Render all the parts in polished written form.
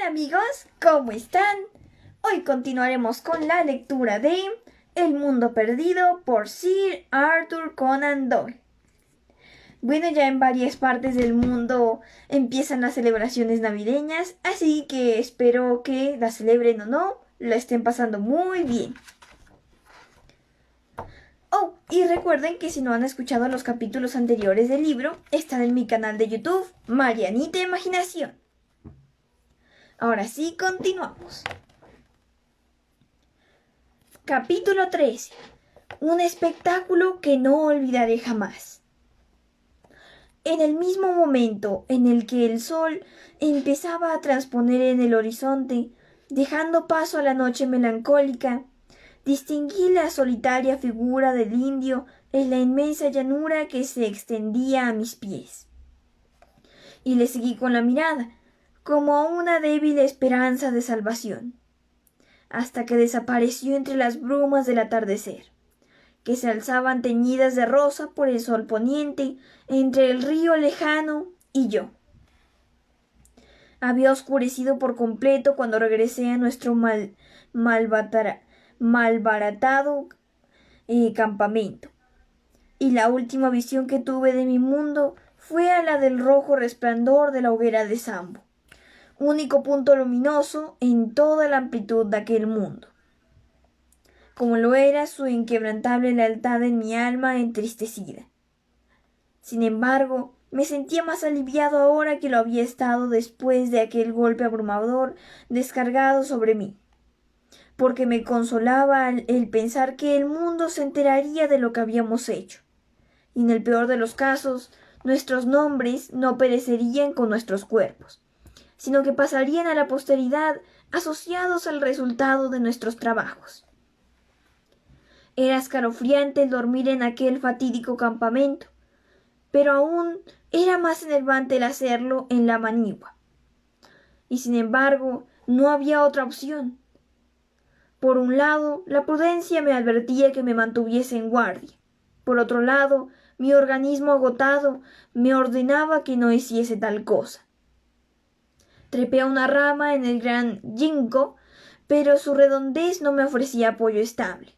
Hola amigos, ¿cómo están? Hoy continuaremos con la lectura de El mundo perdido por Sir Arthur Conan Doyle. Bueno, ya en varias partes del mundo empiezan las celebraciones navideñas, así que espero que la celebren o no, lo estén pasando muy bien. Oh, y recuerden que si no han escuchado los capítulos anteriores del libro, están en mi canal de YouTube, Marianita Imaginación. Ahora sí, continuamos. Capítulo 13. Un espectáculo que no olvidaré jamás. En el mismo momento en el que el sol empezaba a transponer en el horizonte, dejando paso a la noche melancólica, distinguí la solitaria figura del indio en la inmensa llanura que se extendía a mis pies. Y le seguí con la mirada, como a una débil esperanza de salvación, hasta que desapareció entre las brumas del atardecer, que se alzaban teñidas de rosa por el sol poniente entre el río lejano y yo. Había oscurecido por completo cuando regresé a nuestro malbaratado campamento, y la última visión que tuve de mi mundo fue a la del rojo resplandor de la hoguera de Sambo, único punto luminoso en toda la amplitud de aquel mundo, como lo era su inquebrantable lealtad en mi alma entristecida. Sin embargo, me sentía más aliviado ahora que lo había estado después de aquel golpe abrumador descargado sobre mí, porque me consolaba el pensar que el mundo se enteraría de lo que habíamos hecho, y en el peor de los casos, nuestros nombres no perecerían con nuestros cuerpos, sino que pasarían a la posteridad asociados al resultado de nuestros trabajos. Era escalofriante el dormir en aquel fatídico campamento, pero aún era más enervante el hacerlo en la manigua. Y sin embargo, no había otra opción. Por un lado, la prudencia me advertía que me mantuviese en guardia. Por otro lado, mi organismo agotado me ordenaba que no hiciese tal cosa. Trepé a una rama en el gran ginkgo, pero su redondez no me ofrecía apoyo estable,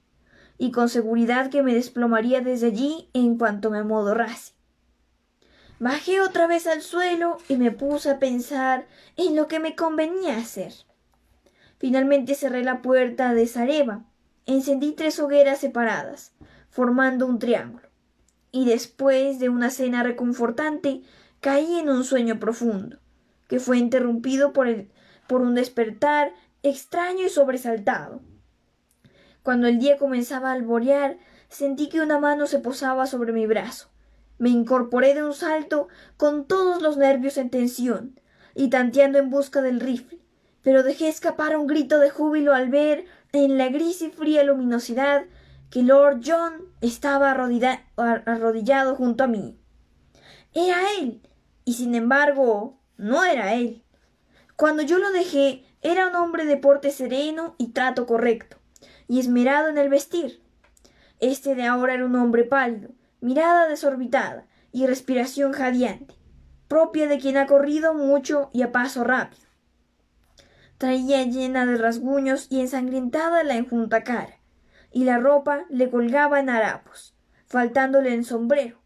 y con seguridad que me desplomaría desde allí en cuanto me amodorrase. Bajé otra vez al suelo y me puse a pensar en lo que me convenía hacer. Finalmente cerré la puerta de Sareva, encendí 3 hogueras separadas, formando un triángulo, y después de una cena reconfortante, caí en un sueño profundo, que fue interrumpido por un despertar extraño y sobresaltado. Cuando el día comenzaba a alborear, sentí que una mano se posaba sobre mi brazo. Me incorporé de un salto con todos los nervios en tensión y tanteando en busca del rifle, pero dejé escapar un grito de júbilo al ver en la gris y fría luminosidad que Lord John estaba arrodillado junto a mí. Era él, y sin embargo no era él. Cuando yo lo dejé, era un hombre de porte sereno y trato correcto, y esmerado en el vestir. Este de ahora era un hombre pálido, mirada desorbitada y respiración jadeante, propia de quien ha corrido mucho y a paso rápido. Traía llena de rasguños y ensangrentada la enjunta cara, y la ropa le colgaba en harapos, faltándole el sombrero.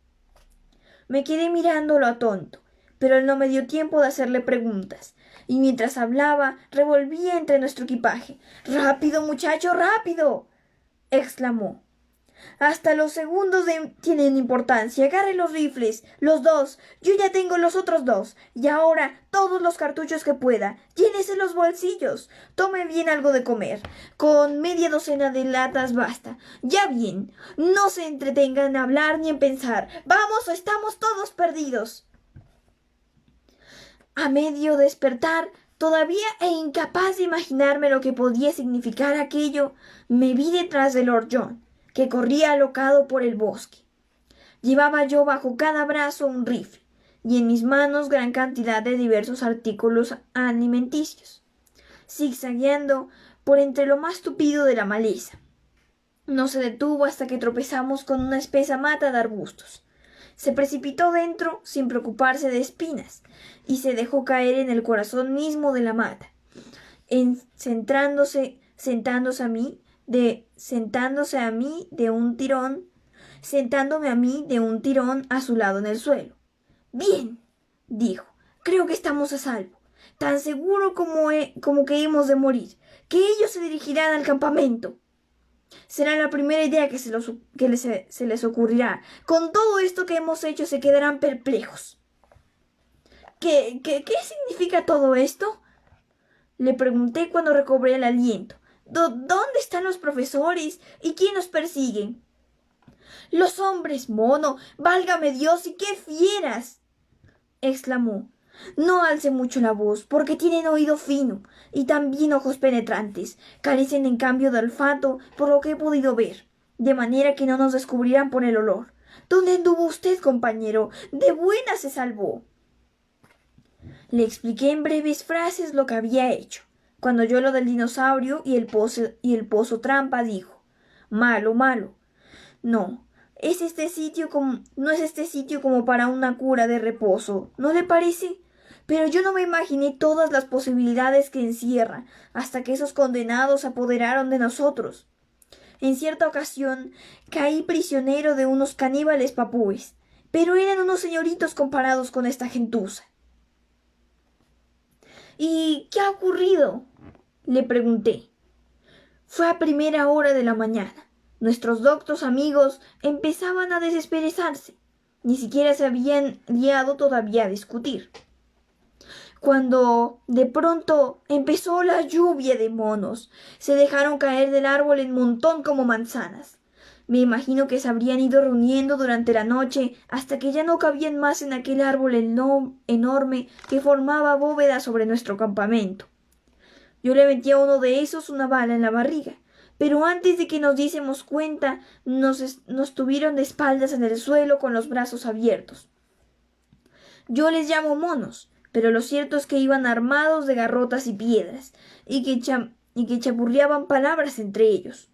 Me quedé mirándolo atónito, pero él no me dio tiempo de hacerle preguntas, y mientras hablaba revolvía entre nuestro equipaje. —¡Rápido, muchacho, rápido! —exclamó. Hasta los segundos tienen importancia. Agarre los rifles, los 2. Yo ya tengo los otros 2. Y ahora todos los cartuchos que pueda. Llénese los bolsillos. Tome bien algo de comer. Con media docena de latas basta. Ya bien. No se entretenga en hablar ni en pensar. Vamos o estamos todos perdidos. A medio despertar, todavía e incapaz de imaginarme lo que podía significar aquello, me vi detrás de Lord John, que corría alocado por el bosque. Llevaba yo bajo cada brazo un rifle, y en mis manos gran cantidad de diversos artículos alimenticios, zigzagueando por entre lo más tupido de la maleza. No se detuvo hasta que tropezamos con una espesa mata de arbustos. Se precipitó dentro sin preocuparse de espinas, y se dejó caer en el corazón mismo de la mata, sentándose a mí de un tirón a su lado en el suelo. Bien, dijo, creo que estamos a salvo. Tan seguro como que hemos de morir, que ellos se dirigirán al campamento. Será la primera idea que se les ocurrirá. Con todo esto que hemos hecho se quedarán perplejos. ¿Qué significa todo esto? Le pregunté cuando recobré el aliento. ¿Dónde están los profesores? ¿Y quién nos persigue? Los hombres mono. ¡Válgame Dios! ¡Y qué fieras! Exclamó. No alce mucho la voz, porque tienen oído fino y también ojos penetrantes. Carecen en cambio de olfato, por lo que he podido ver, de manera que no nos descubrirán por el olor. ¿Dónde anduvo usted, compañero? De buena se salvó. Le expliqué en breves frases lo que había hecho. Cuando oyó lo del dinosaurio y el pozo trampa, dijo: malo, malo. No es este sitio como para una cura de reposo, ¿no le parece? Pero yo no me imaginé todas las posibilidades que encierra, hasta que esos condenados se apoderaron de nosotros. En cierta ocasión caí prisionero de unos caníbales papúes, pero eran unos señoritos comparados con esta gentuza. ¿Y qué ha ocurrido?, le pregunté. Fue a primera hora de la mañana. Nuestros doctos amigos empezaban a desesperezarse. Ni siquiera se habían liado todavía a discutir, cuando de pronto empezó la lluvia de monos. Se dejaron caer del árbol en montón como manzanas. Me imagino que se habrían ido reuniendo durante la noche hasta que ya no cabían más en aquel árbol enorme que formaba bóveda sobre nuestro campamento. Yo le metí a uno de esos una bala en la barriga, pero antes de que nos diésemos cuenta nos tuvieron de espaldas en el suelo con los brazos abiertos. Yo les llamo monos, pero lo cierto es que iban armados de garrotas y piedras, y que chapurreaban palabras entre ellos.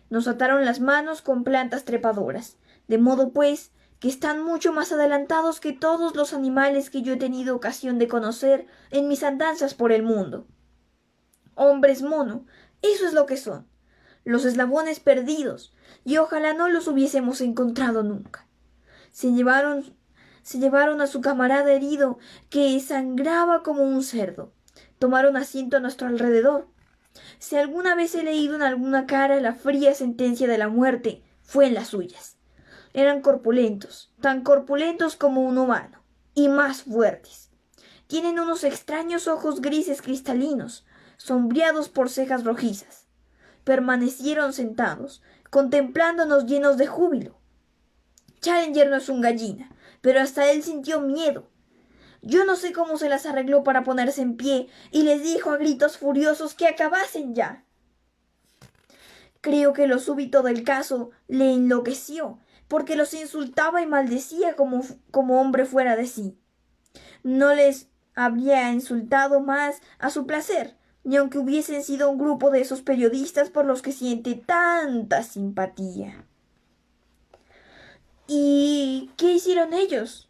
Nos ataron las manos con plantas trepadoras, de modo pues que están mucho más adelantados que todos los animales que yo he tenido ocasión de conocer en mis andanzas por el mundo. Hombres mono, eso es lo que son, los eslabones perdidos, y ojalá no los hubiésemos encontrado nunca. Se llevaron a su camarada herido, que sangraba como un cerdo. Tomaron asiento a nuestro alrededor. Si alguna vez he leído en alguna cara la fría sentencia de la muerte, fue en las suyas. Eran corpulentos, tan corpulentos como un humano, y más fuertes. Tienen unos extraños ojos grises cristalinos, sombreados por cejas rojizas. Permanecieron sentados, contemplándonos llenos de júbilo. Challenger no es un gallina, pero hasta él sintió miedo. Yo no sé cómo se las arregló para ponerse en pie y les dijo a gritos furiosos que acabasen ya. Creo que lo súbito del caso le enloqueció, porque los insultaba y maldecía como hombre fuera de sí. No les habría insultado más a su placer, ni aunque hubiesen sido un grupo de esos periodistas por los que siente tanta simpatía. ¿Y qué hicieron ellos?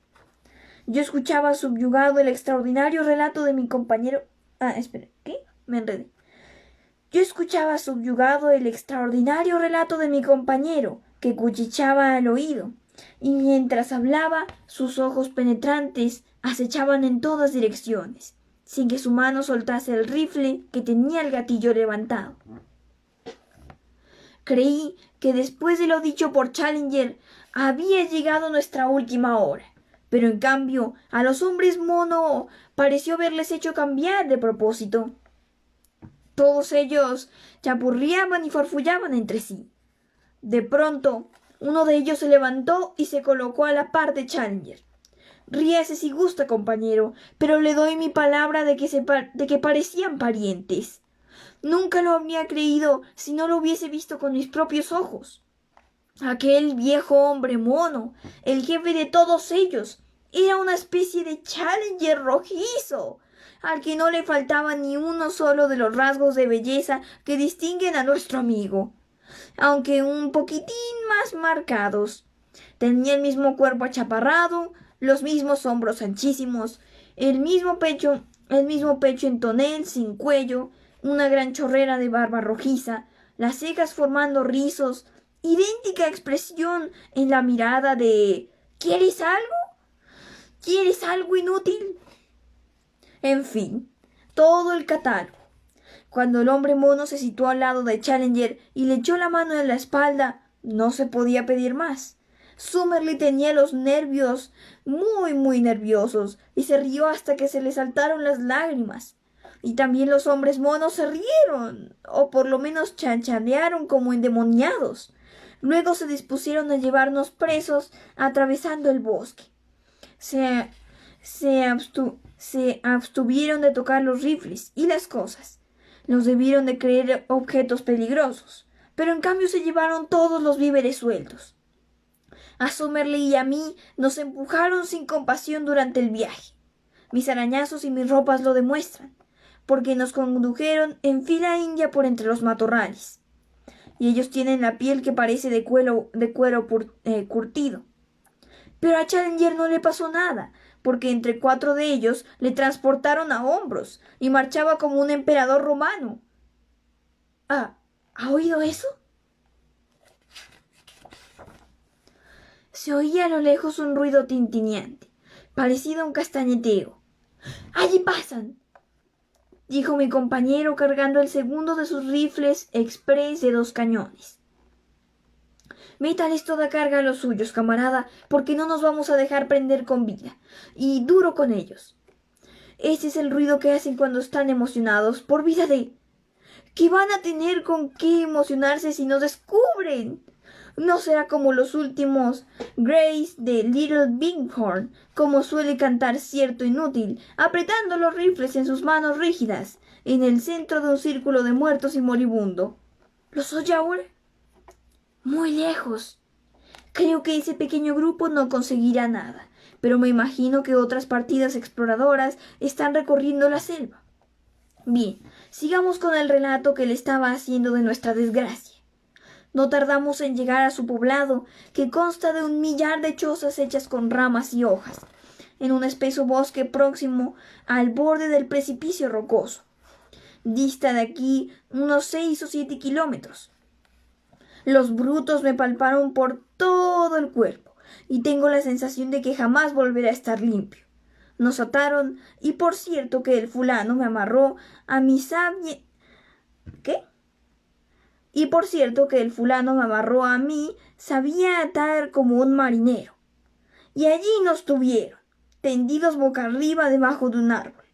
Yo escuchaba subyugado el extraordinario relato de mi compañero. ¿Qué? Me enredé. Yo escuchaba subyugado el extraordinario relato de mi compañero, que cuchicheaba al oído, y mientras hablaba, sus ojos penetrantes acechaban en todas direcciones, sin que su mano soltase el rifle que tenía el gatillo levantado. Creí que después de lo dicho por Challenger había llegado nuestra última hora, pero en cambio a los hombres mono pareció haberles hecho cambiar de propósito. Todos ellos chapurreaban y farfullaban entre sí. De pronto, uno de ellos se levantó y se colocó a la par de Challenger. Ríase si gusta, compañero, pero le doy mi palabra de que parecían parientes. Nunca lo habría creído si no lo hubiese visto con mis propios ojos. Aquel viejo hombre mono, el jefe de todos ellos, era una especie de Challenger rojizo, al que no le faltaba ni uno solo de los rasgos de belleza que distinguen a nuestro amigo, aunque un poquitín más marcados. Tenía el mismo cuerpo achaparrado, los mismos hombros anchísimos, el mismo pecho en tonel sin cuello, una gran chorrera de barba rojiza, las cejas formando rizos, idéntica expresión en la mirada de ¿quieres algo? ¿Quieres algo inútil? En fin, todo el catálogo. Cuando el hombre mono se situó al lado de Challenger y le echó la mano en la espalda, no se podía pedir más. Summerlee tenía los nervios muy nerviosos y se rió hasta que se le saltaron las lágrimas. Y también los hombres monos se rieron, o por lo menos chanchanearon como endemoniados. Luego se dispusieron a llevarnos presos atravesando el bosque. Se, se abstuvieron de tocar los rifles y las cosas. Los debieron de creer objetos peligrosos, pero en cambio se llevaron todos los víveres sueltos. A Summerlee y a mí nos empujaron sin compasión durante el viaje. Mis arañazos y mis ropas lo demuestran, porque nos condujeron en fila india por entre los matorrales. Y ellos tienen la piel que parece de cuero curtido. Pero a Challenger no le pasó nada, porque entre 4 de ellos le transportaron a hombros y marchaba como un emperador romano. ¿Ha oído eso? Se oía a lo lejos un ruido tintineante, parecido a un castañeteo. ¡Allí pasan!, dijo mi compañero cargando el segundo de sus rifles express de 2 cañones. Métales toda carga a los suyos, camarada, porque no nos vamos a dejar prender con vida. Y duro con ellos. Ese es el ruido que hacen cuando están emocionados, por vida de... ¿Qué van a tener con qué emocionarse si nos descubren? No será como los últimos Grace de Little Bighorn, como suele cantar cierto inútil, apretando los rifles en sus manos rígidas, en el centro de un círculo de muertos y moribundo. ¿Los oye ahora? Muy lejos. Creo que ese pequeño grupo no conseguirá nada, pero me imagino que otras partidas exploradoras están recorriendo la selva. Bien, sigamos con el relato que le estaba haciendo de nuestra desgracia. No tardamos en llegar a su poblado, que consta de 1 millar de chozas hechas con ramas y hojas, en un espeso bosque próximo al borde del precipicio rocoso. Dista de aquí unos 6 o 7 kilómetros. Los brutos me palparon por todo el cuerpo, y tengo la sensación de que jamás volverá a estar limpio. Nos ataron, y por cierto que el fulano me amarró a mi sabia... ¿Qué? Y por cierto que el fulano me amarró a mí, sabía atar como un marinero. Y allí nos tuvieron, tendidos boca arriba debajo de un árbol.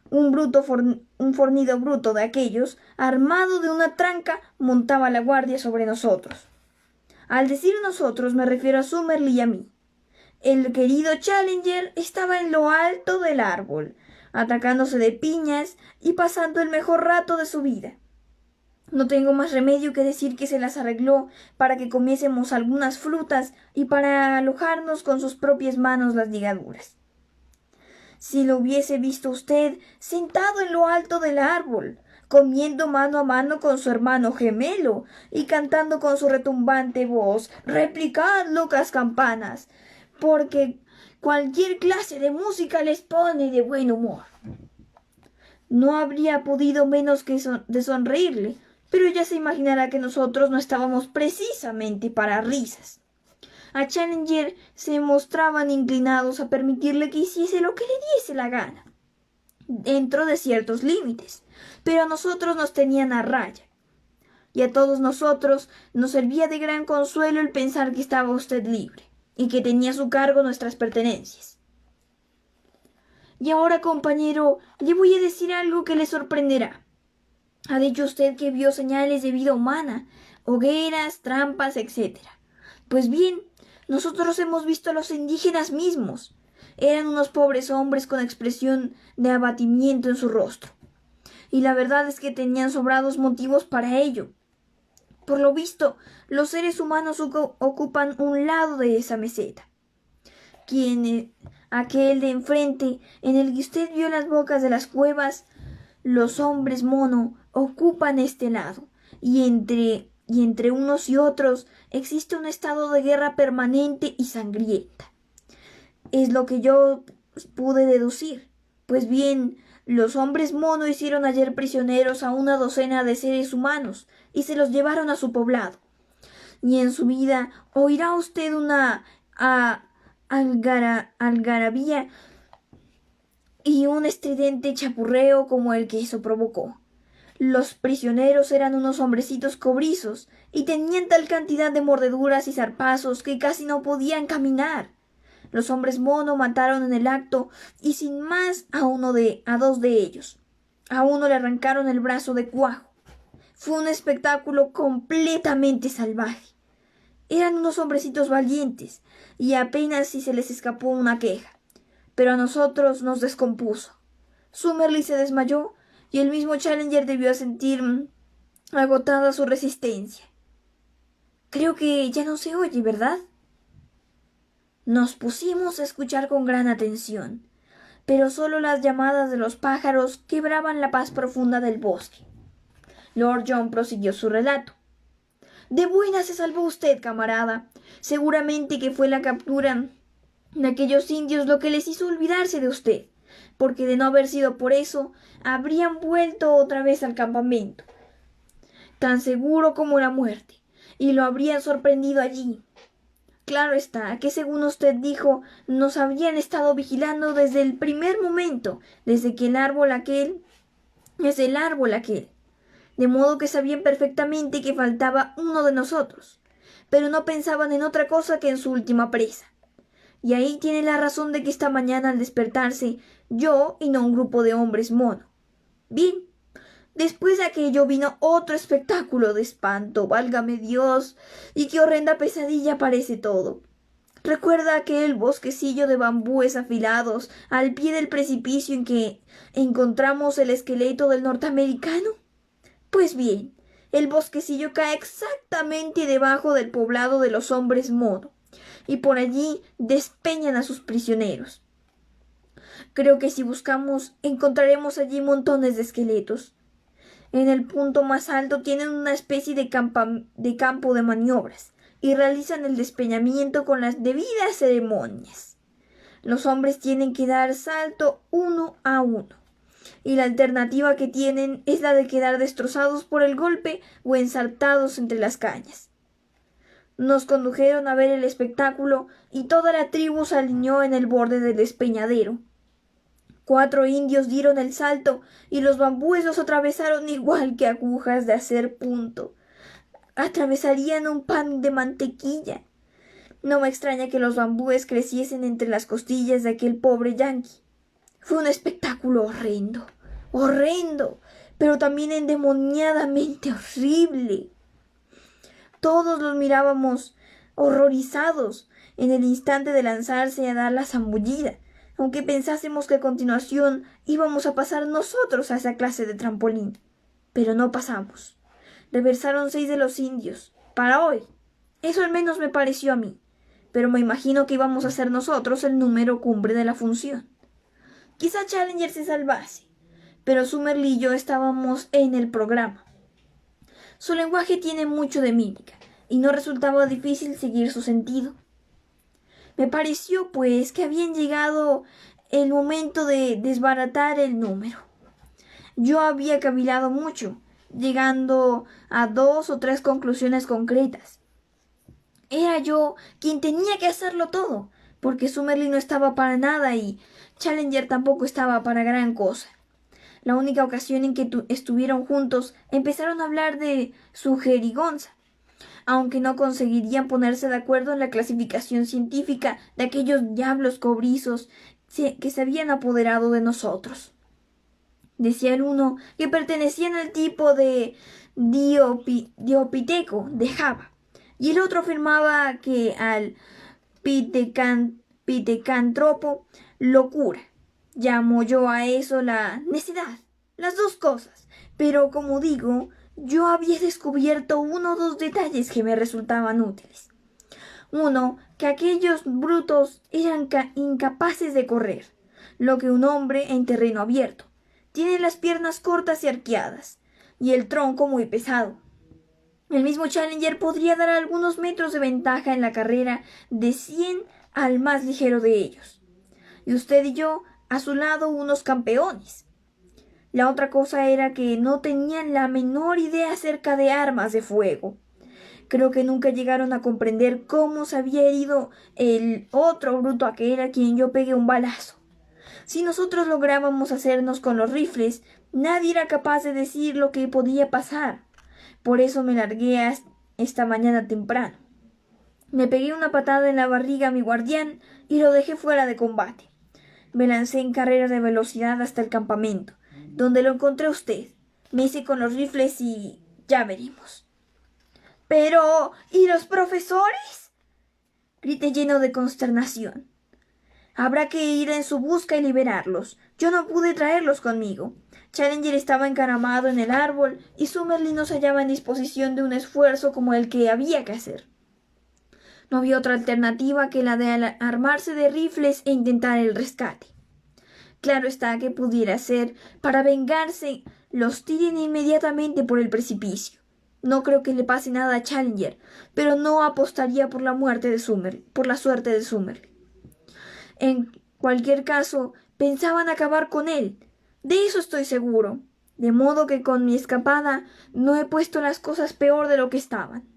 Un fornido bruto de aquellos, armado de una tranca, montaba la guardia sobre nosotros. Al decir nosotros me refiero a Summerlee y a mí. El querido Challenger estaba en lo alto del árbol, atacándose de piñas y pasando el mejor rato de su vida. No tengo más remedio que decir que se las arregló para que comiésemos algunas frutas y para alojarnos con sus propias manos las ligaduras. Si lo hubiese visto usted sentado en lo alto del árbol, comiendo mano a mano con su hermano gemelo y cantando con su retumbante voz, «Replicad, locas campanas», porque cualquier clase de música les pone de buen humor. No habría podido menos que de sonreírle, pero ya se imaginará que nosotros no estábamos precisamente para risas. A Challenger se mostraban inclinados a permitirle que hiciese lo que le diese la gana, dentro de ciertos límites, pero a nosotros nos tenían a raya. Y a todos nosotros nos servía de gran consuelo el pensar que estaba usted libre y que tenía a su cargo nuestras pertenencias. Y ahora, compañero, le voy a decir algo que le sorprenderá. Ha dicho usted que vio señales de vida humana, hogueras, trampas, etc. Pues bien, nosotros hemos visto a los indígenas mismos. Eran unos pobres hombres con expresión de abatimiento en su rostro. Y la verdad es que tenían sobrados motivos para ello. Por lo visto, los seres humanos ocupan un lado de esa meseta. Aquel de enfrente, en el que usted vio las bocas de las cuevas, los hombres mono ocupan este lado, y entre unos y otros existe un estado de guerra permanente y sangrienta. Es lo que yo pude deducir. Pues bien, Los hombres mono hicieron ayer prisioneros a una docena de seres humanos y se los llevaron a su poblado. Y en su vida oirá usted una algarabía y un estridente chapurreo como el que eso provocó. Los prisioneros eran unos hombrecitos cobrizos y tenían tal cantidad de mordeduras y zarpazos que casi no podían caminar. Los hombres mono mataron en el acto y sin más a dos de ellos. A uno le arrancaron el brazo de cuajo. Fue un espectáculo completamente salvaje. Eran unos hombrecitos valientes y apenas si se les escapó una queja. Pero a nosotros nos descompuso. Summerlee se desmayó y el mismo Challenger debió sentir agotada su resistencia. Creo que ya no se oye, ¿verdad? Nos pusimos a escuchar con gran atención, pero solo las llamadas de los pájaros quebraban la paz profunda del bosque. Lord John prosiguió su relato. De buena se salvó usted, camarada. Seguramente que fue la captura de aquellos indios lo que les hizo olvidarse de usted, porque de no haber sido por eso, habrían vuelto otra vez al campamento, tan seguro como la muerte, y lo habrían sorprendido allí. Claro está, que según usted dijo, nos habrían estado vigilando desde el primer momento, desde el árbol aquel, de modo que sabían perfectamente que faltaba uno de nosotros, pero no pensaban en otra cosa que en su última presa. Y ahí tiene la razón de que esta mañana al despertarse, yo y no un grupo de hombres mono. Bien, después de aquello vino otro espectáculo de espanto, válgame Dios, y qué horrenda pesadilla parece todo. ¿Recuerda aquel bosquecillo de bambúes afilados al pie del precipicio en que encontramos el esqueleto del norteamericano? Pues bien, el bosquecillo cae exactamente debajo del poblado de los hombres mono, y por allí despeñan a sus prisioneros. Creo que si buscamos encontraremos allí montones de esqueletos. En el punto más alto tienen una especie de campo de maniobras y realizan el despeñamiento con las debidas ceremonias. Los hombres tienen que dar salto uno a uno, y la alternativa que tienen es la de quedar destrozados por el golpe o ensartados entre las cañas. Nos condujeron a ver el espectáculo y toda la tribu se alineó en el borde del despeñadero. 4 indios dieron el salto y los bambúes los atravesaron igual que agujas de hacer punto. Atravesarían un pan de mantequilla. No me extraña que los bambúes creciesen entre las costillas de aquel pobre yanqui. Fue un espectáculo horrendo, horrendo, pero también endemoniadamente horrible. Todos los mirábamos horrorizados en el instante de lanzarse a dar la zambullida, aunque pensásemos que a continuación íbamos a pasar nosotros a esa clase de trampolín. Pero no pasamos. Reversaron 6 de los indios, para hoy. Eso al menos me pareció a mí, pero me imagino que íbamos a ser nosotros el número cumbre de la función. Quizá Challenger se salvase, pero Summerlee y yo estábamos en el programa. Su lenguaje tiene mucho de mímica, y no resultaba difícil seguir su sentido. Me pareció, pues, que habían llegado el momento de desbaratar el número. Yo había cavilado mucho, llegando a 2 o 3 conclusiones concretas. Era yo quien tenía que hacerlo todo, porque Summerlee no estaba para nada y Challenger tampoco estaba para gran cosa. La única ocasión en que estuvieron juntos empezaron a hablar de su jerigonza, aunque no conseguirían ponerse de acuerdo en la clasificación científica de aquellos diablos cobrizos que se habían apoderado de nosotros. Decía el uno que pertenecían al tipo de Diopiteco de Java, y el otro afirmaba que al Pithecanthropo locura. Llamo yo a eso la necedad, las dos cosas, pero como digo, yo había descubierto 1 o 2 detalles que me resultaban útiles. Uno, que aquellos brutos eran incapaces de correr, lo que un hombre en terreno abierto. Tienen las piernas cortas y arqueadas, y el tronco muy pesado. El mismo Challenger podría dar algunos metros de ventaja en la carrera de 100 al más ligero de ellos. Y usted y yo, a su lado, unos campeones. La otra cosa era que no tenían la menor idea acerca de armas de fuego. Creo que nunca llegaron a comprender cómo se había herido el otro bruto aquel a quien yo pegué un balazo. Si nosotros lográbamos hacernos con los rifles, nadie era capaz de decir lo que podía pasar. Por eso me largué esta mañana temprano. Me pegué una patada en la barriga a mi guardián y lo dejé fuera de combate. Me lancé en carrera de velocidad hasta el campamento, donde lo encontré a usted. Me hice con los rifles y ya veremos. —Pero, ¿y los profesores? —grité lleno de consternación. Habrá que ir en su busca y liberarlos. Yo no pude traerlos conmigo. Challenger estaba encaramado en el árbol y Summerlee no se hallaba en disposición de un esfuerzo como el que había que hacer. No había otra alternativa que la de armarse de rifles e intentar el rescate. Claro está que pudiera ser, para vengarse, los tiren inmediatamente por el precipicio. No creo que le pase nada a Challenger, pero no apostaría por la suerte de Summerlee. En cualquier caso, pensaban acabar con él. De eso estoy seguro. De modo que con mi escapada no he puesto las cosas peor de lo que estaban.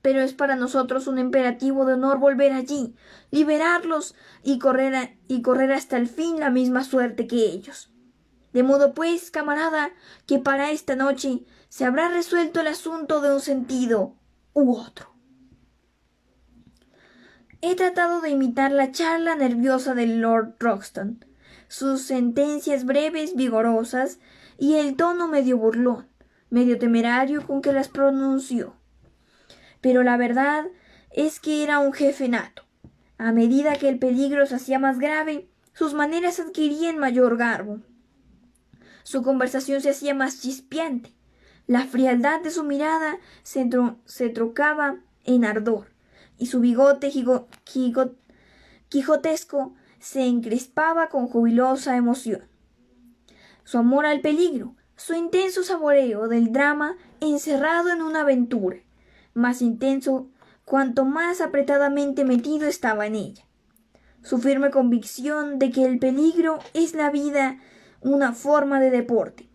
Pero es para nosotros un imperativo de honor volver allí, liberarlos y correr hasta el fin la misma suerte que ellos. De modo pues, camarada, que para esta noche se habrá resuelto el asunto de un sentido u otro. He tratado de imitar la charla nerviosa del Lord Roxton, sus sentencias breves, vigorosas, y el tono medio burlón, medio temerario con que las pronunció. Pero la verdad es que era un jefe nato. A medida que el peligro se hacía más grave, sus maneras adquirían mayor garbo. Su conversación se hacía más chispeante. La frialdad de su mirada se trocaba en ardor, y su bigote quijotesco se encrespaba con jubilosa emoción. Su amor al peligro, su intenso saboreo del drama encerrado en una aventura, más intenso cuanto más apretadamente metido estaba en ella. Su firme convicción de que el peligro es la vida una forma de deporte,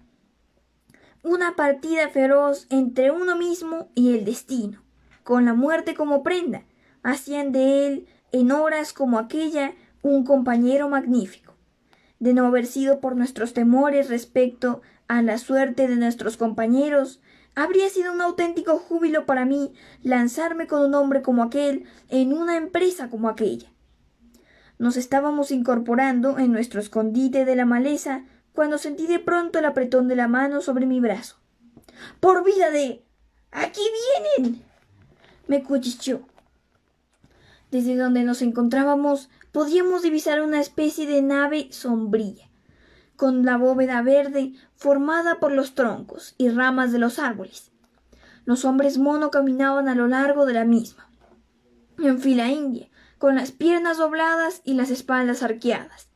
una partida feroz entre uno mismo y el destino, con la muerte como prenda, hacían de él, en horas como aquella, un compañero magnífico. De no haber sido por nuestros temores respecto a la suerte de nuestros compañeros, habría sido un auténtico júbilo para mí lanzarme con un hombre como aquel en una empresa como aquella. Nos estábamos incorporando en nuestro escondite de la maleza cuando sentí de pronto el apretón de la mano sobre mi brazo. —¡Por vida de... aquí vienen! —me cuchicheó. Desde donde nos encontrábamos podíamos divisar una especie de nave sombría, con la bóveda verde formada por los troncos y ramas de los árboles. Los hombres mono caminaban a lo largo de la misma, en fila india, con las piernas dobladas y las espaldas arqueadas,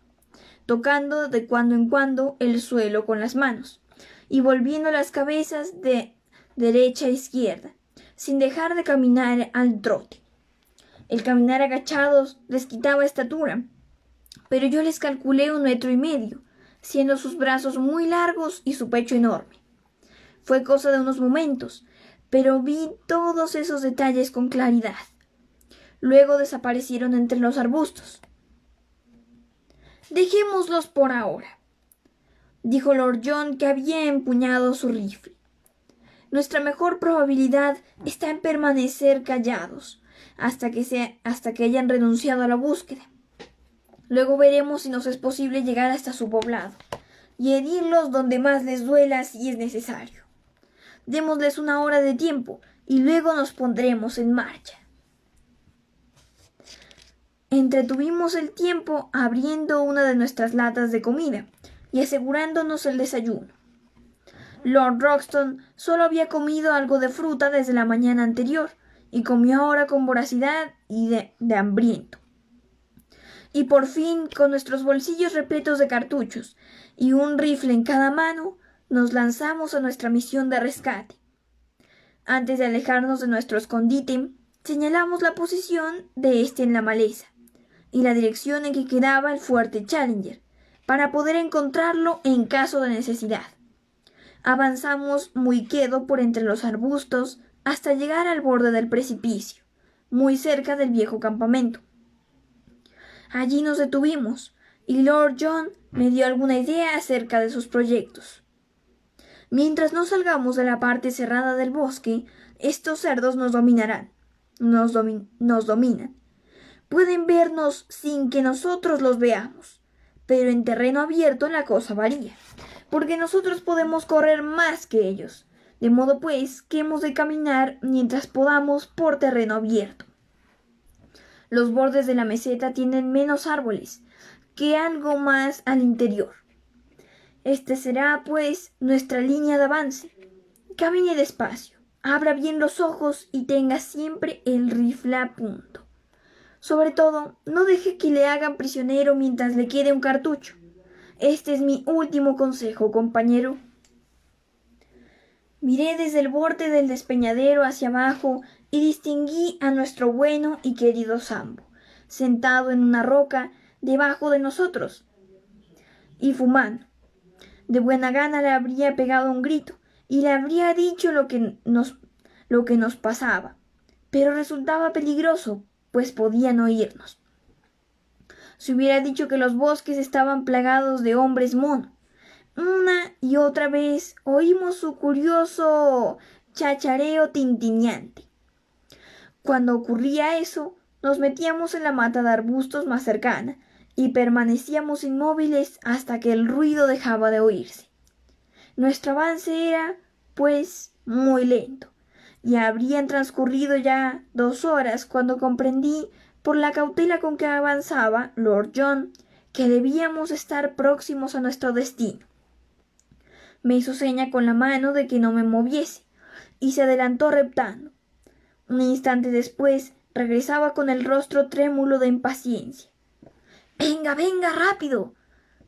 tocando de cuando en cuando el suelo con las manos, y volviendo las cabezas de derecha a izquierda, sin dejar de caminar al trote. El caminar agachados les quitaba estatura, pero yo les calculé 1,5 metros, siendo sus brazos muy largos y su pecho enorme. Fue cosa de unos momentos, pero vi todos esos detalles con claridad. Luego desaparecieron entre los arbustos. —Dejémoslos por ahora —dijo Lord John, que había empuñado su rifle—. Nuestra mejor probabilidad está en permanecer callados hasta que hayan renunciado a la búsqueda. Luego veremos si nos es posible llegar hasta su poblado y herirlos donde más les duela si es necesario. Démosles 1 hora de tiempo y luego nos pondremos en marcha. Entretuvimos el tiempo abriendo una de nuestras latas de comida y asegurándonos el desayuno. Lord Roxton solo había comido algo de fruta desde la mañana anterior y comió ahora con voracidad y de hambriento. Y por fin, con nuestros bolsillos repletos de cartuchos y un rifle en cada mano, nos lanzamos a nuestra misión de rescate. Antes de alejarnos de nuestro escondite, señalamos la posición de éste en la maleza y la dirección en que quedaba el fuerte Challenger, para poder encontrarlo en caso de necesidad. Avanzamos muy quedo por entre los arbustos hasta llegar al borde del precipicio, muy cerca del viejo campamento. Allí nos detuvimos, y Lord John me dio alguna idea acerca de sus proyectos. Mientras no salgamos de la parte cerrada del bosque, estos cerdos nos dominarán. Nos dominan. Pueden vernos sin que nosotros los veamos, pero en terreno abierto la cosa varía, porque nosotros podemos correr más que ellos, de modo pues que hemos de caminar mientras podamos por terreno abierto. Los bordes de la meseta tienen menos árboles que algo más al interior. Este será, pues, nuestra línea de avance. Camine despacio, abra bien los ojos y tenga siempre el rifle a punto. Sobre todo, no deje que le hagan prisionero mientras le quede un cartucho. Este es mi último consejo, compañero. Miré desde el borde del despeñadero hacia abajo y distinguí a nuestro bueno y querido Sambo, sentado en una roca debajo de nosotros y fumando. De buena gana le habría pegado un grito y le habría dicho lo que nos pasaba, pero resultaba peligroso, pues podían oírnos. Se hubiera dicho que los bosques estaban plagados de hombres mono. Una y otra vez oímos su curioso chachareo tintineante. Cuando ocurría eso, nos metíamos en la mata de arbustos más cercana y permanecíamos inmóviles hasta que el ruido dejaba de oírse. Nuestro avance era, pues, muy lento, y habrían transcurrido ya 2 horas cuando comprendí, por la cautela con que avanzaba Lord John, que debíamos estar próximos a nuestro destino. Me hizo seña con la mano de que no me moviese, y se adelantó reptando. Un instante después regresaba con el rostro trémulo de impaciencia. «Venga, venga, rápido»,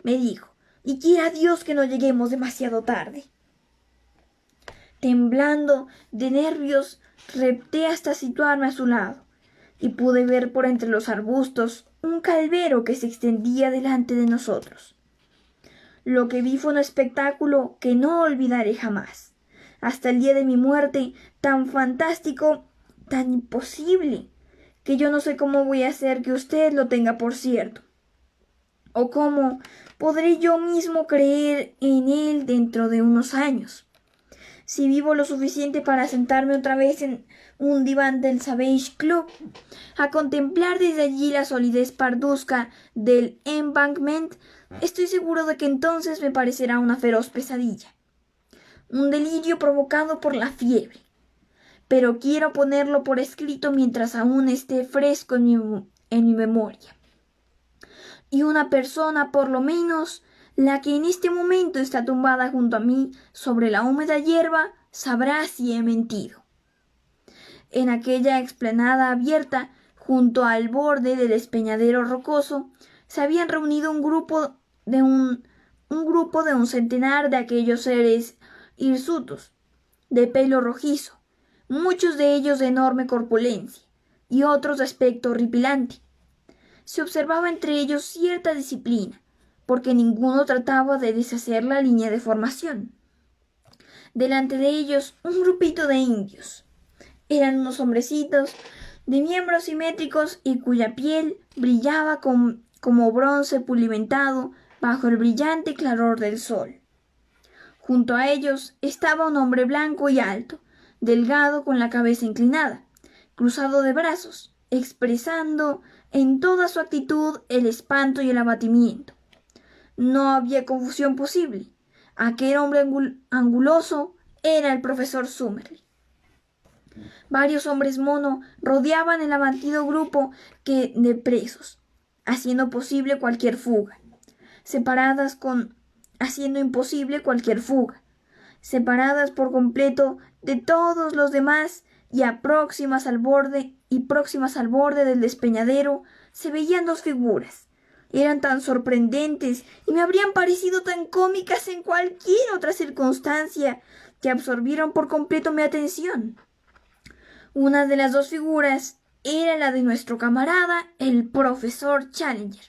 me dijo, «y quiera Dios que no lleguemos demasiado tarde». Temblando de nervios, repté hasta situarme a su lado, y pude ver por entre los arbustos un calvero que se extendía delante de nosotros. Lo que vi fue un espectáculo que no olvidaré jamás, hasta el día de mi muerte, tan fantástico, tan imposible, que yo no sé cómo voy a hacer que usted lo tenga por cierto, o cómo podré yo mismo creer en él dentro de unos años. Si vivo lo suficiente para sentarme otra vez en un diván del Savage Club, a contemplar desde allí la solidez parduzca del Embankment, estoy seguro de que entonces me parecerá una feroz pesadilla, un delirio provocado por la fiebre. Pero quiero ponerlo por escrito mientras aún esté fresco en mi memoria. Y una persona, por lo menos, la que en este momento está tumbada junto a mí sobre la húmeda hierba, sabrá si he mentido. En aquella explanada abierta, junto al borde del despeñadero rocoso, se habían reunido un grupo de un centenar de aquellos seres hirsutos, de pelo rojizo, muchos de ellos de enorme corpulencia, y otros de aspecto horripilante. Se observaba entre ellos cierta disciplina, porque ninguno trataba de deshacer la línea de formación. Delante de ellos un grupito de indios. Eran unos hombrecitos de miembros simétricos y cuya piel brillaba como bronce pulimentado bajo el brillante claror del sol. Junto a ellos estaba un hombre blanco y alto, delgado con la cabeza inclinada, cruzado de brazos, expresando en toda su actitud el espanto y el abatimiento. No había confusión posible. Aquel hombre anguloso era el profesor Summerlee. Varios hombres mono rodeaban el abatido grupo de presos, haciendo imposible cualquier fuga. Separadas por completo de todos los demás y próximas al borde del despeñadero, se veían 2 figuras. Eran tan sorprendentes y me habrían parecido tan cómicas en cualquier otra circunstancia que absorbieron por completo mi atención. Una de las 2 figuras era la de nuestro camarada, el profesor Challenger.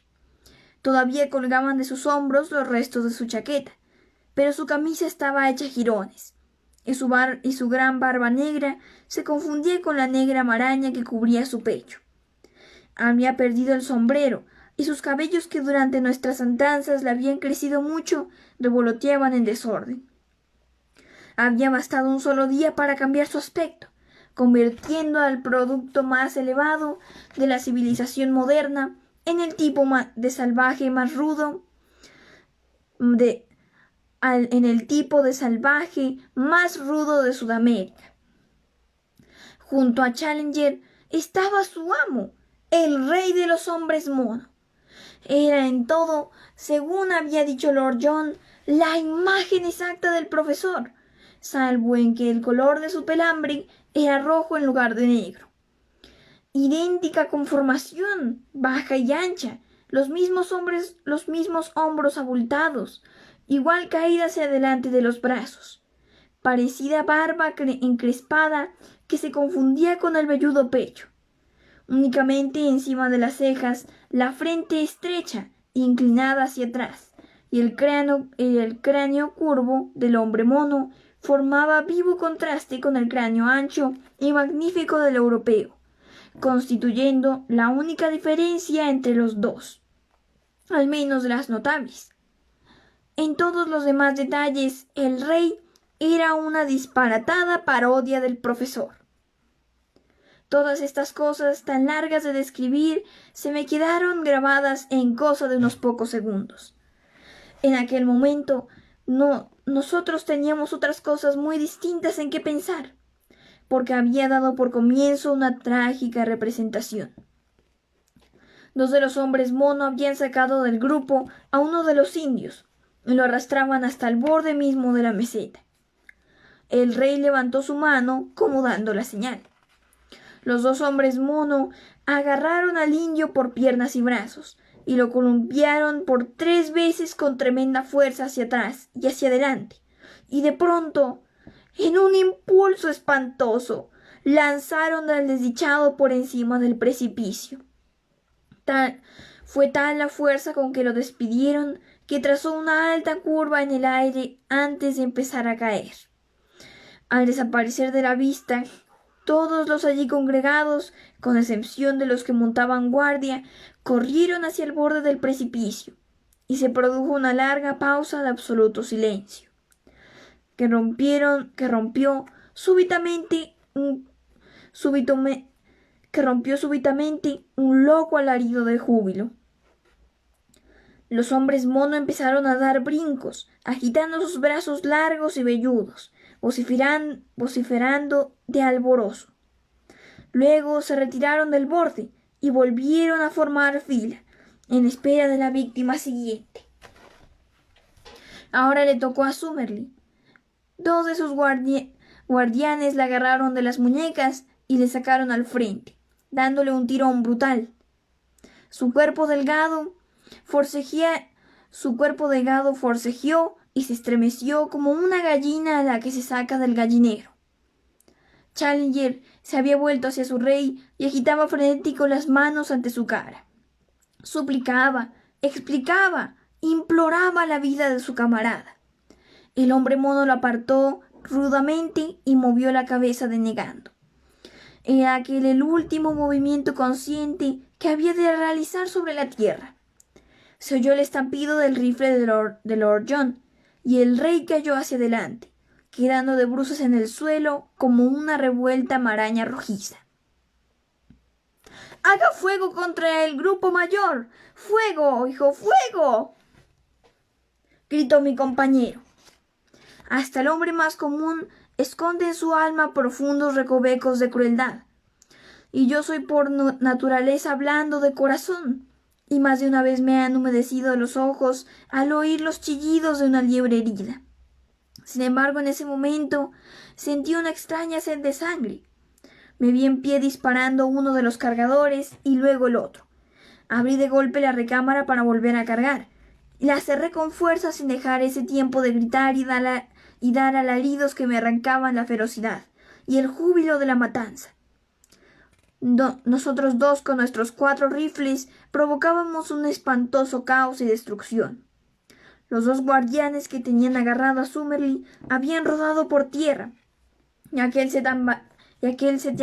Todavía colgaban de sus hombros los restos de su chaqueta, pero su camisa estaba hecha jirones, y su gran barba negra se confundía con la negra maraña que cubría su pecho. Había perdido el sombrero, y sus cabellos, que durante nuestras andanzas le habían crecido mucho, revoloteaban en desorden. Había bastado un solo día para cambiar su aspecto, convirtiendo al producto más elevado de la civilización moderna en el tipo de salvaje más rudo, en el tipo de salvaje más rudo de Sudamérica. Junto a Challenger estaba su amo, el rey de los hombres mono. Era en todo, según había dicho Lord John, la imagen exacta del profesor, salvo en que el color de su pelambre era rojo en lugar de negro. Idéntica conformación, baja y ancha, los mismos hombros abultados, igual caída hacia delante de los brazos, parecida barba encrespada que se confundía con el velludo pecho. Únicamente encima de las cejas, la frente estrecha, inclinada hacia atrás, y el cráneo curvo del hombre mono formaba vivo contraste con el cráneo ancho y magnífico del europeo, constituyendo la única diferencia entre los dos, al menos de las notables. En todos los demás detalles, el rey era una disparatada parodia del profesor. Todas estas cosas tan largas de describir se me quedaron grabadas en cosa de unos pocos segundos. En aquel momento nosotros teníamos otras cosas muy distintas en que pensar, porque había dado por comienzo una trágica representación. Dos de los hombres mono habían sacado del grupo a uno de los indios y lo arrastraban hasta el borde mismo de la meseta. El rey levantó su mano como dando la señal. Los dos hombres mono agarraron al indio por piernas y brazos y lo columpiaron por 3 veces con tremenda fuerza hacia atrás y hacia adelante, y de pronto, en un impulso espantoso, lanzaron al desdichado por encima del precipicio. Fue tal la fuerza con que lo despidieron que trazó una alta curva en el aire antes de empezar a caer. Al desaparecer de la vista, todos los allí congregados, con excepción de los que montaban guardia, corrieron hacia el borde del precipicio, y se produjo una larga pausa de absoluto silencio, que rompió súbitamente un loco alarido de júbilo. Los hombres mono empezaron a dar brincos, agitando sus brazos largos y velludos, vociferando de alborozo. Luego se retiraron del borde y volvieron a formar fila, en espera de la víctima siguiente. Ahora le tocó a Summerlee. 2 de sus guardianes la agarraron de las muñecas y le sacaron al frente, dándole un tirón brutal. Su cuerpo delgado forcejeó y se estremeció como una gallina a la que se saca del gallinero. Challenger se había vuelto hacia su rey y agitaba frenético las manos ante su cara. Suplicaba, explicaba, imploraba la vida de su camarada. El hombre mono lo apartó rudamente y movió la cabeza denegando. Era aquel el último movimiento consciente que había de realizar sobre la tierra. Se oyó el estampido del rifle de Lord John, y el rey cayó hacia adelante, quedando de bruces en el suelo como una revuelta maraña rojiza. ¡Haga fuego contra el grupo mayor! ¡Fuego, hijo, fuego!, gritó mi compañero. Hasta el hombre más común esconde en su alma profundos recovecos de crueldad, y yo soy por naturaleza blando de corazón, y más de una vez me han humedecido los ojos al oír los chillidos de una liebre herida. Sin embargo, en ese momento sentí una extraña sed de sangre. Me vi en pie disparando uno de los cargadores y luego el otro. Abrí de golpe la recámara para volver a cargar. La cerré con fuerza sin dejar ese tiempo de gritar y dar alaridos que me arrancaban la ferocidad y el júbilo de la matanza. Nosotros dos con nuestros 4 rifles provocábamos un espantoso caos y destrucción. Los 2 guardianes que tenían agarrado a Summerlee habían rodado por tierra, y aquel se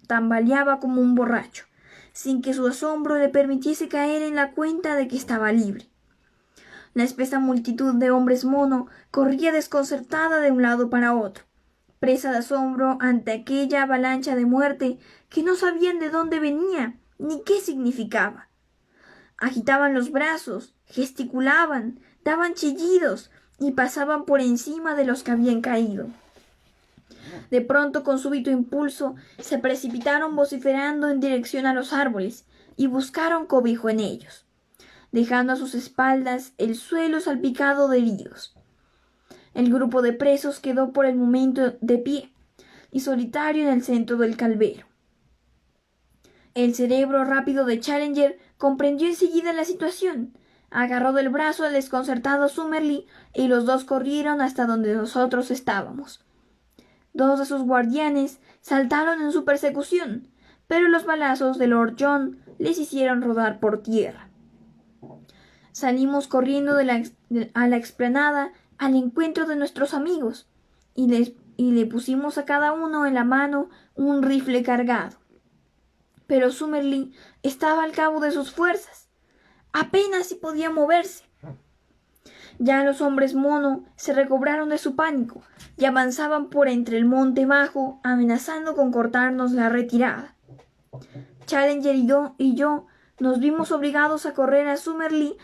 tambaleaba como un borracho, sin que su asombro le permitiese caer en la cuenta de que estaba libre. La espesa multitud de hombres mono corría desconcertada de un lado para otro, presa de asombro ante aquella avalancha de muerte que no sabían de dónde venía ni qué significaba. Agitaban los brazos, gesticulaban, daban chillidos y pasaban por encima de los que habían caído. De pronto, con súbito impulso, se precipitaron vociferando en dirección a los árboles y buscaron cobijo en ellos, dejando a sus espaldas el suelo salpicado de heridos. El grupo de presos quedó por el momento de pie y solitario en el centro del calvero. El cerebro rápido de Challenger comprendió enseguida la situación. Agarró del brazo al desconcertado Summerlee y los dos corrieron hasta donde nosotros estábamos. 2 de sus guardianes saltaron en su persecución, pero los balazos de Lord John les hicieron rodar por tierra. Salimos corriendo a la explanada al encuentro de nuestros amigos y le pusimos a cada uno en la mano un rifle cargado. Pero Summerlee estaba al cabo de sus fuerzas. Apenas si podía moverse. Ya los hombres mono se recobraron de su pánico y avanzaban por entre el monte bajo, amenazando con cortarnos la retirada. Challenger y yo nos vimos obligados a correr a Summerlee,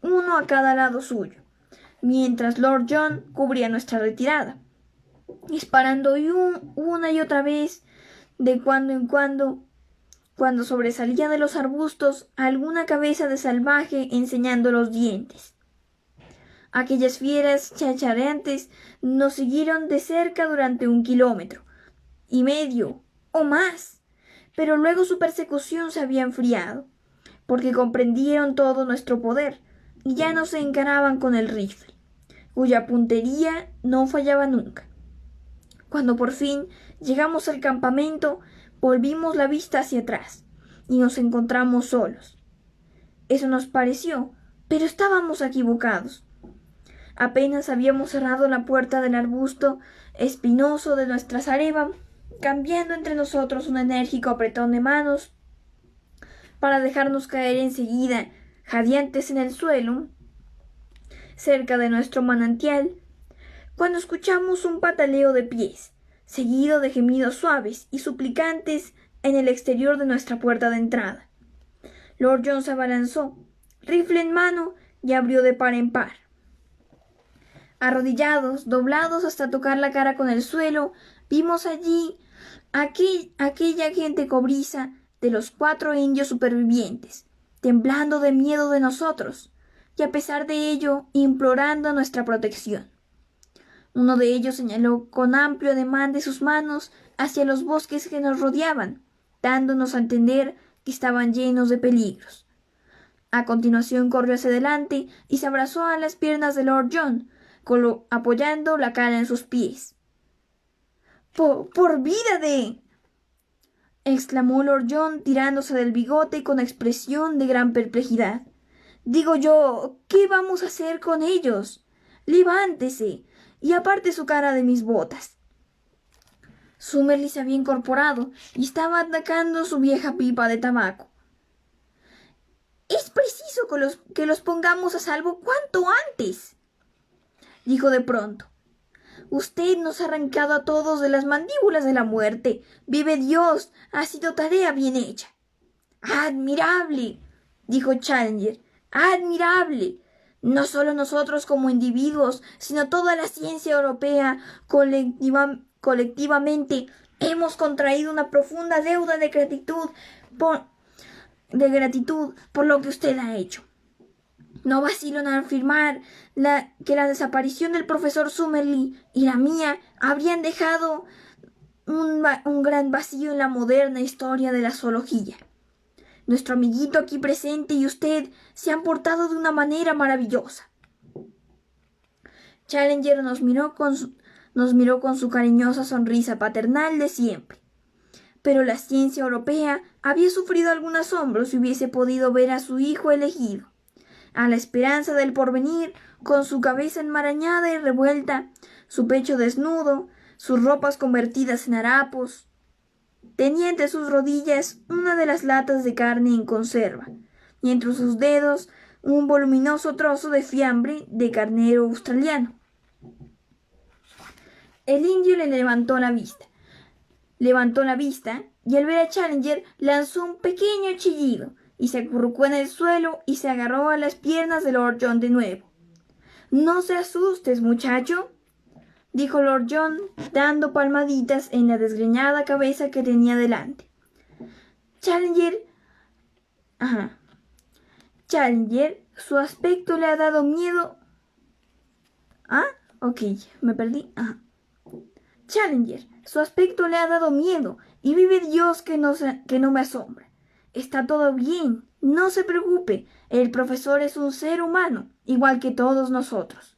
uno a cada lado suyo, mientras Lord John cubría nuestra retirada, disparando una y otra vez, de cuando en cuando sobresalía de los arbustos alguna cabeza de salvaje enseñando los dientes. Aquellas fieras chachareantes nos siguieron de cerca durante 1,5 kilómetros o más, pero luego su persecución se había enfriado, porque comprendieron todo nuestro poder y ya no se encaraban con el rifle, cuya puntería no fallaba nunca. Cuando por fin llegamos al campamento, volvimos la vista hacia atrás y nos encontramos solos. Eso nos pareció, pero estábamos equivocados. Apenas habíamos cerrado la puerta del arbusto espinoso de nuestra zareba, cambiando entre nosotros un enérgico apretón de manos para dejarnos caer enseguida, jadeantes en el suelo, cerca de nuestro manantial, cuando escuchamos un pataleo de pies, seguido de gemidos suaves y suplicantes en el exterior de nuestra puerta de entrada. Lord John se abalanzó, rifle en mano, y abrió de par en par. Arrodillados, doblados hasta tocar la cara con el suelo, vimos allí aquella gente cobriza de los 4 indios supervivientes, temblando de miedo de nosotros, y a pesar de ello implorando nuestra protección. Uno de ellos señaló con amplio ademán de sus manos hacia los bosques que nos rodeaban, dándonos a entender que estaban llenos de peligros. A continuación corrió hacia adelante y se abrazó a las piernas de Lord John, apoyando la cara en sus pies. ¡Por vida de! Exclamó Lord John tirándose del bigote con expresión de gran perplejidad. Digo yo, ¿qué vamos a hacer con ellos? Levántese y aparte su cara de mis botas. Summerlee se había incorporado y estaba atacando su vieja pipa de tabaco. Es preciso que los pongamos a salvo cuanto antes, dijo de pronto. Usted nos ha arrancado a todos de las mandíbulas de la muerte. Vive Dios, ha sido tarea bien hecha. Admirable, dijo Challenger, admirable. No solo nosotros como individuos, sino toda la ciencia europea colectivamente hemos contraído una profunda deuda de gratitud por lo que usted ha hecho. No vacilo en afirmar que la desaparición del profesor Summerlee y la mía habrían dejado un gran vacío en la moderna historia de la zoología. Nuestro amiguito aquí presente y usted se han portado de una manera maravillosa. Challenger nos miró con su cariñosa sonrisa paternal de siempre, pero la ciencia europea había sufrido algún asombro si hubiese podido ver a su hijo elegido. A la esperanza del porvenir, con su cabeza enmarañada y revuelta, su pecho desnudo, sus ropas convertidas en harapos. Tenía entre sus rodillas una de las latas de carne en conserva, y entre sus dedos un voluminoso trozo de fiambre de carnero australiano. El indio le levantó la vista y al ver a Challenger lanzó un pequeño chillido y se acurrucó en el suelo y se agarró a las piernas de Lord John de nuevo. «No se asustes, muchacho», dijo Lord John, dando palmaditas en la desgreñada cabeza que tenía delante. Challenger, su aspecto le ha dado miedo. Ok, me perdí. Challenger, su aspecto le ha dado miedo, y vive Dios que no me asombra. Está todo bien, no se preocupe, el profesor es un ser humano, igual que todos nosotros.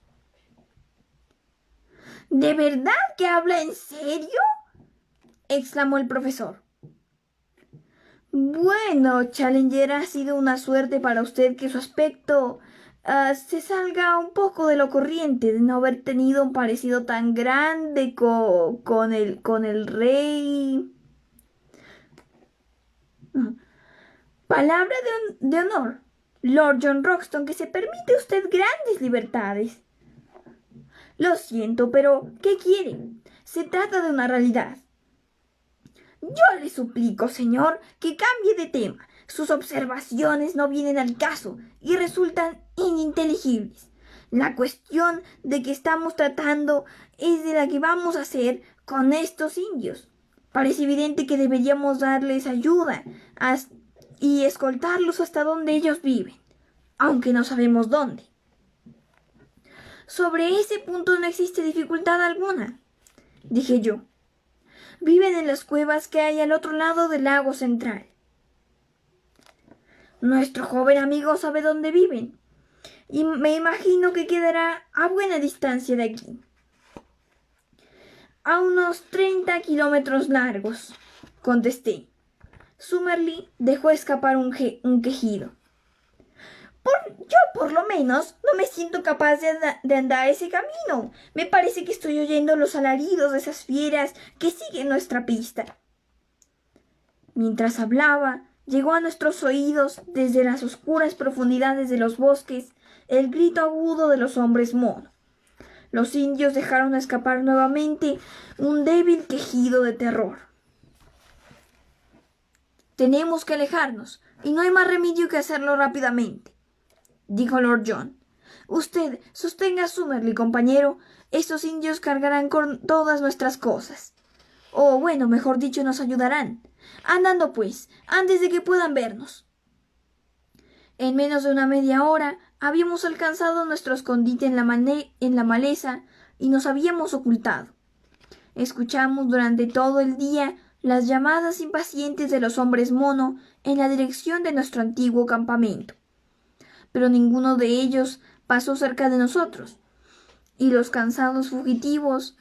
¿De verdad que habla en serio?, exclamó el profesor. Bueno, Challenger, ha sido una suerte para usted que su aspecto se salga un poco de lo corriente, de no haber tenido un parecido tan grande con el rey. Palabra de honor, Lord John Roxton, que se permite usted grandes libertades. Lo siento, pero ¿qué quiere? Se trata de una realidad. Yo le suplico, señor, que cambie de tema. Sus observaciones no vienen al caso y resultan ininteligibles. La cuestión de que estamos tratando es de la que vamos a hacer con estos indios. Parece evidente que deberíamos darles ayuda y escoltarlos hasta donde ellos viven, aunque no sabemos dónde. Sobre ese punto no existe dificultad alguna, dije yo. Viven en las cuevas que hay al otro lado del lago central. Nuestro joven amigo sabe dónde viven, y me imagino que quedará a buena distancia de aquí. A unos 30 kilómetros largos, contesté. Summerlee dejó escapar un quejido. Yo por lo menos no me siento capaz de andar ese camino. Me parece que estoy oyendo los alaridos de esas fieras que siguen nuestra pista. Mientras hablaba, llegó a nuestros oídos desde las oscuras profundidades de los bosques el grito agudo de los hombres mono. Los indios dejaron escapar nuevamente un débil quejido de terror. Tenemos que alejarnos, y no hay más remedio que hacerlo rápidamente, dijo Lord John. Usted sostenga a Summerlee, compañero. Estos indios cargarán con todas nuestras cosas. O bueno, mejor dicho, nos ayudarán. Andando pues, antes de que puedan vernos. En menos de una media hora habíamos alcanzado nuestro escondite en la maleza y nos habíamos ocultado. Escuchamos durante todo el día las llamadas impacientes de los hombres mono en la dirección de nuestro antiguo campamento. Pero ninguno de ellos pasó cerca de nosotros, y los cansados fugitivos,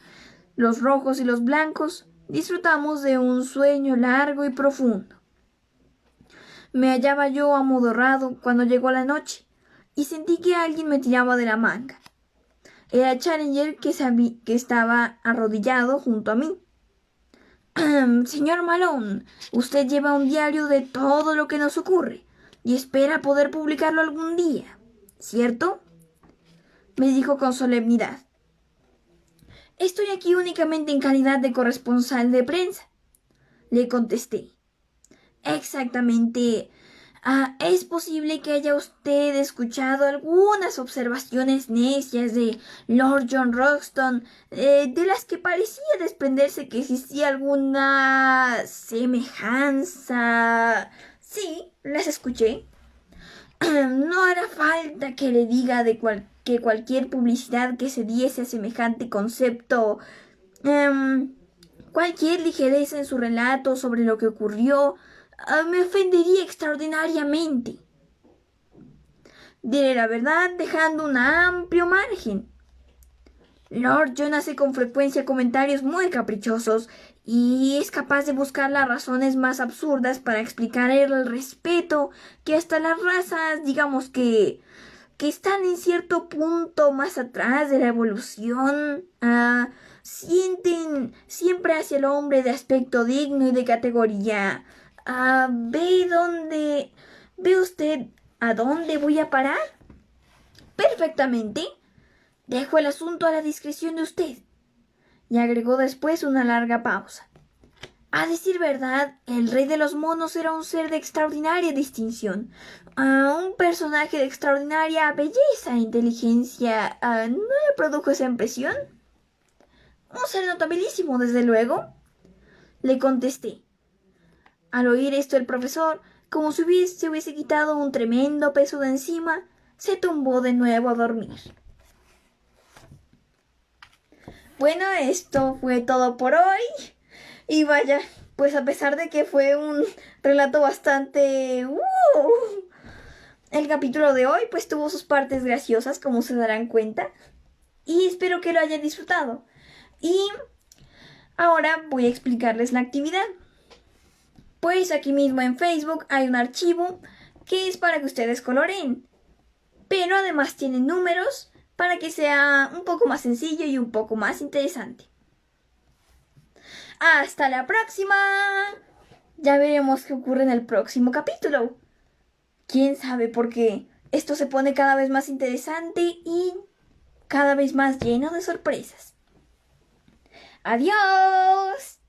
los rojos y los blancos, disfrutamos de un sueño largo y profundo. Me hallaba yo amodorrado cuando llegó la noche, y sentí que alguien me tiraba de la manga. Era Challenger, que estaba arrodillado junto a mí. Señor Malone, usted lleva un diario de todo lo que nos ocurre y espera poder publicarlo algún día, ¿cierto?, me dijo con solemnidad. Estoy aquí únicamente en calidad de corresponsal de prensa, le contesté. Exactamente. Es posible que haya usted escuchado algunas observaciones necias de Lord John Roxton, de las que parecía desprenderse que existía alguna semejanza. Sí, las escuché. No hará falta que le diga que cualquier publicidad que se diese a semejante concepto, cualquier ligereza en su relato sobre lo que ocurrió, me ofendería extraordinariamente. Diré la verdad dejando un amplio margen. Lord John hace con frecuencia comentarios muy caprichosos y es capaz de buscar las razones más absurdas para explicar el respeto que hasta las razas, digamos que están en cierto punto más atrás de la evolución, sienten siempre hacia el hombre de aspecto digno y de categoría. ¿Ve usted a dónde voy a parar? Perfectamente. Dejo el asunto a la discreción de usted. Y agregó después una larga pausa. A decir verdad, el rey de los monos era un ser de extraordinaria distinción, un personaje de extraordinaria belleza e inteligencia. ¿No le produjo esa impresión? Un ser notabilísimo, desde luego, le contesté. Al oír esto el profesor, como si se hubiese quitado un tremendo peso de encima, se tumbó de nuevo a dormir. Bueno, esto fue todo por hoy. Y vaya, pues a pesar de que fue un relato bastante... el capítulo de hoy pues tuvo sus partes graciosas, como se darán cuenta. Y espero que lo hayan disfrutado. Y ahora voy a explicarles la actividad. Pues aquí mismo en Facebook hay un archivo que es para que ustedes coloreen. Pero además tiene números para que sea un poco más sencillo y un poco más interesante. ¡Hasta la próxima! Ya veremos qué ocurre en el próximo capítulo. ¿Quién sabe por qué? Esto se pone cada vez más interesante y cada vez más lleno de sorpresas. ¡Adiós!